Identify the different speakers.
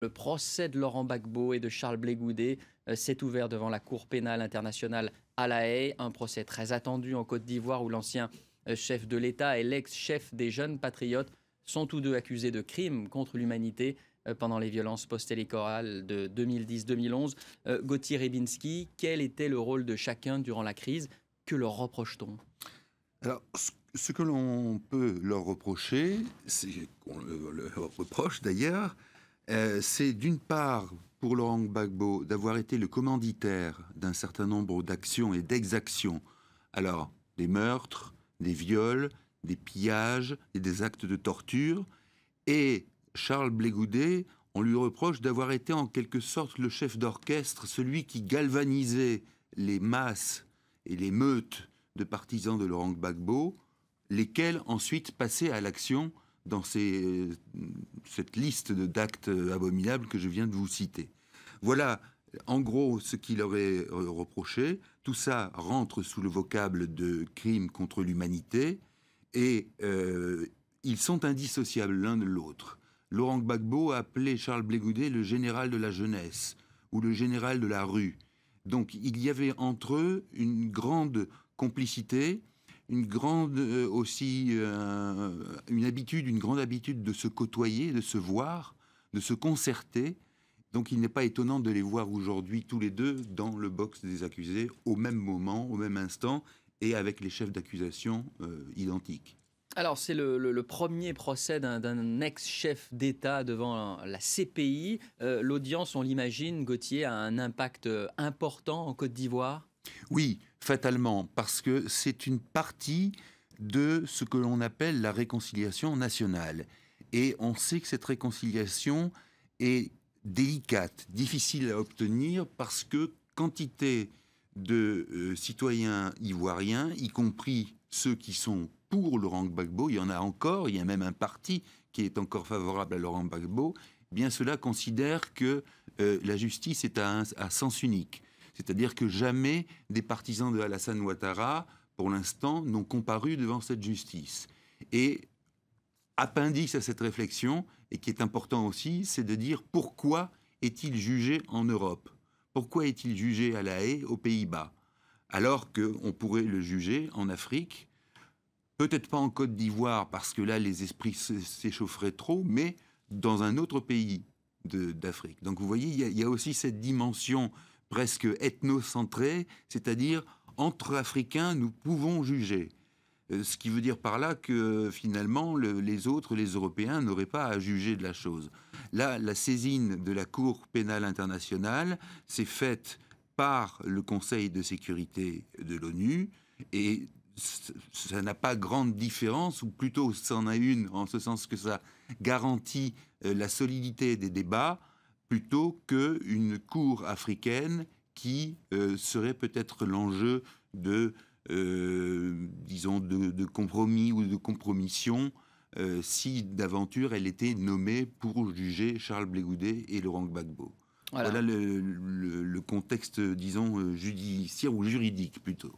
Speaker 1: Le procès de Laurent Gbagbo et de Charles Blé Goudet s'est ouvert devant la Cour pénale internationale à La Haye. Un procès très attendu en Côte d'Ivoire où l'ancien chef de l'État et l'ex-chef des Jeunes Patriotes sont tous deux accusés de crimes contre l'humanité pendant les violences post-électorales de 2010-2011. Gauthier Rybinski, quel était le rôle de chacun durant la crise? Que leur reproche-t-on?
Speaker 2: Alors, ce que l'on peut leur reprocher, qu'on le reproche d'ailleurs, c'est d'une part pour Laurent Gbagbo d'avoir été le commanditaire d'un certain nombre d'actions et d'exactions. Alors, des meurtres, des viols, des pillages et des actes de torture. Et Charles Blé Goudet, on lui reproche d'avoir été en quelque sorte le chef d'orchestre, celui qui galvanisait les masses et les meutes de partisans de Laurent Gbagbo, lesquels ensuite passaient à l'action dans cette liste d'actes abominables que je viens de vous citer. Voilà, en gros, ce qu'il aurait reproché. Tout ça rentre sous le vocable de crimes contre l'humanité et ils sont indissociables l'un de l'autre. Laurent Gbagbo a appelé Charles Blé Goudet le général de la jeunesse ou le général de la rue. Donc il y avait entre eux une grande complicité, une grande une grande habitude de se côtoyer, de se voir, de se concerter. Donc il n'est pas étonnant de les voir aujourd'hui tous les deux dans le box des accusés au même moment, au même instant, et avec les chefs d'accusation identiques.
Speaker 1: Alors, c'est le premier procès d'un ex-chef d'État devant la CPI. L'audience, on l'imagine, Gauthier, a un impact important en Côte d'Ivoire?
Speaker 2: Oui, fatalement, parce que c'est une partie de ce que l'on appelle la réconciliation nationale. Et on sait que cette réconciliation est délicate, difficile à obtenir, parce que quantité de citoyens ivoiriens, y compris ceux qui sont pour Laurent Gbagbo, il y en a encore, il y a même un parti qui est encore favorable à Laurent Gbagbo, eh bien cela considère que la justice est à sens unique. C'est-à-dire que jamais des partisans de Alassane Ouattara, pour l'instant, n'ont comparu devant cette justice. Et appendice à cette réflexion, et qui est important aussi, c'est de dire pourquoi est-il jugé en Europe? Pourquoi est-il jugé à La Haye, aux Pays-Bas? Alors qu'on pourrait le juger en Afrique, peut-être pas en Côte d'Ivoire, parce que là, les esprits s'échaufferaient trop, mais dans un autre pays d'Afrique. Donc vous voyez, il y a aussi cette dimension presque ethnocentrée, c'est-à-dire entre Africains, nous pouvons juger. Ce qui veut dire par là que finalement, les autres, les Européens, n'auraient pas à juger de la chose. Là, la saisine de la Cour pénale internationale s'est faite par le Conseil de sécurité de l'ONU et ça n'a pas grande différence, ou plutôt ça en a une, en ce sens que ça garantit la solidité des débats, plutôt qu'une cour africaine qui serait peut-être l'enjeu de, disons, de compromis ou de compromission si d'aventure elle était nommée pour juger Charles Blé Goudet et Laurent Gbagbo.
Speaker 1: Voilà.
Speaker 2: Voilà le contexte, disons, judiciaire ou juridique plutôt.